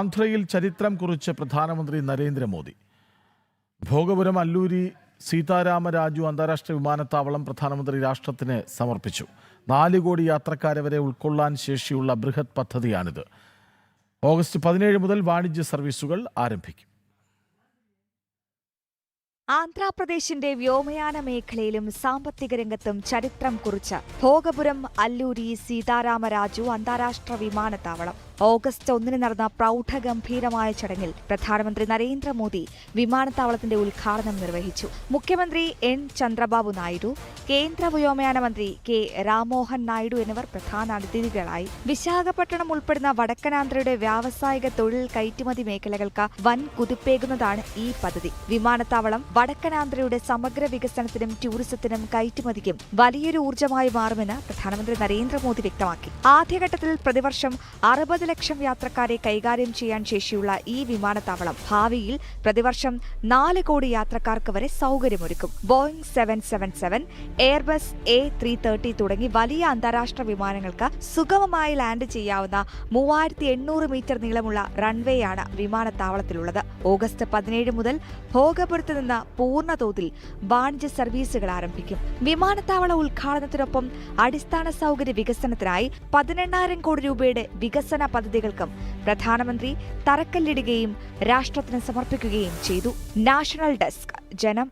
ആന്ധ്രയിൽ ചരിത്രം കുറിച്ച് പ്രധാനമന്ത്രി നരേന്ദ്രമോദി. ഭോഗപുരം അല്ലൂരി സീതാരാമരാജു അന്താരാഷ്ട്ര വിമാനത്താവളം പ്രധാനമന്ത്രി രാഷ്ട്രത്തിന് സമർപ്പിച്ചു. 4 കോടി യാത്രക്കാരെ വരെ ഉൾക്കൊള്ളാൻ ശേഷിയുള്ള ബൃഹത് പദ്ധതിയാണിത്. ഓഗസ്റ്റ് 17 മുതൽ വാണിജ്യ സർവീസുകൾ ആരംഭിക്കും. ആന്ധ്രാപ്രദേശിന്റെ വ്യോമയാന മേഖലയിലും സാമ്പത്തിക രംഗത്തും ചരിത്രം കുറിച്ച ഭോഗപുരം അല്ലൂരി സീതാരാമരാജു അന്താരാഷ്ട്ര വിമാനത്താവളം ഓഗസ്റ്റ് 1 നടന്ന പ്രൗഢഗംഭീരമായ ചടങ്ങിൽ പ്രധാനമന്ത്രി നരേന്ദ്രമോദി വിമാനത്താവളത്തിന്റെ ഉദ്ഘാടനം നിർവഹിച്ചു. മുഖ്യമന്ത്രി എൻ ചന്ദ്രബാബു നായിഡു, കേന്ദ്ര വ്യോമയാന മന്ത്രി കെ രാമോഹൻ നായിഡു എന്നിവർ പ്രധാന അതിഥികളായി. വിശാഖപട്ടണം ഉൾപ്പെടുന്ന വടക്കനാന്ധ്രയുടെ വ്യാവസായിക തൊഴിൽ കയറ്റുമതി മേഖലകൾക്ക് വൻ കുതിപ്പേകുന്നതാണ് ഈ പദ്ധതി. വിമാനത്താവളം വടക്കനാന്ധ്രയുടെ സമഗ്ര വികസനത്തിനും ടൂറിസത്തിനും കയറ്റുമതിക്കും വലിയൊരു ഊർജ്ജമായി മാറുമെന്ന് പ്രധാനമന്ത്രി നരേന്ദ്രമോദി വ്യക്തമാക്കി. ആദ്യഘട്ടത്തിൽ പ്രതിവർഷം 60 ലക്ഷം യാത്രക്കാരെ കൈകാര്യം ചെയ്യാൻ ശേഷിയുള്ള ഈ വിമാനത്താവളം ഭാവിയിൽ പ്രതിവർഷം 4 കോടി യാത്രക്കാർക്ക് വരെ സൗകര്യമൊരുക്കും. ബോയിംഗ് 777, എയർബസ് A330 തുടങ്ങി വലിയ അന്താരാഷ്ട്ര വിമാനങ്ങൾക്ക് സുഗമമായി ലാൻഡ് ചെയ്യാവുന്ന 3800 മീറ്റർ നീളമുള്ള റൺവേയാണ് വിമാനത്താവളത്തിലുള്ളത്. ഓഗസ്റ്റ് 17 മുതൽ ഭോഗപുരത്ത് നിന്ന് പൂർണ്ണതോതിൽ വാണിജ്യ സർവീസുകൾ ആരംഭിക്കും. വിമാനത്താവള ഉദ്ഘാടനത്തിനൊപ്പം അടിസ്ഥാന സൗകര്യ വികസനത്തിനായി 18,000 കോടി രൂപയുടെ വികസന പദ്ധതികൾക്കും പ്രധാനമന്ത്രി തറക്കല്ലിടുകയും രാഷ്ട്രത്തിന് സമർപ്പിക്കുകയും ചെയ്തു. നാഷണൽ ഡെസ്ക്, ജനം.